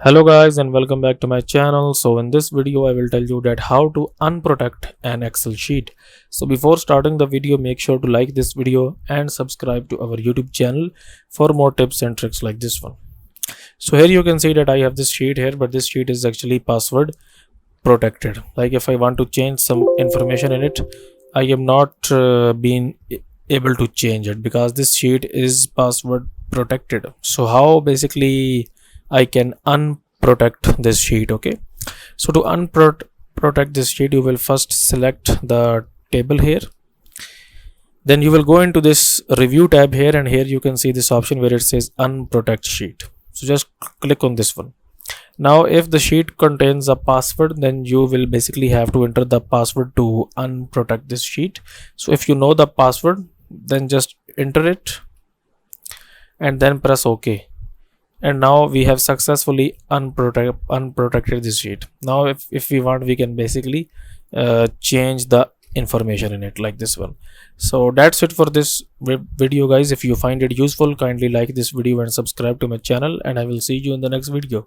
Hello guys and welcome back to my channel. So in this video I will tell you that how to unprotect an Excel sheet. So before starting the video, make sure to like this video and subscribe to our YouTube channel for more tips and tricks like this one. So here you can see that I have this sheet here, but this sheet is actually password protected. Like if I want to change some information in it, I am not being able to change it because this sheet is password protected. So how basically I can unprotect this sheet? Okay, so to unprotect this sheet, you will first select the table here. Then you will go into this review tab here, and here you can see this option where it says unprotect sheet. So just click on this one. Now if the sheet contains a password, then you will basically have to enter the password to unprotect this sheet. So if you know the password, then just enter it and then press OK. And now we have successfully unprotected this sheet. Now if we want, we can basically change the information in it like this one. So that's it for this video guys. If you find it useful, kindly like this video and subscribe to my channel, and I will see you in the next video.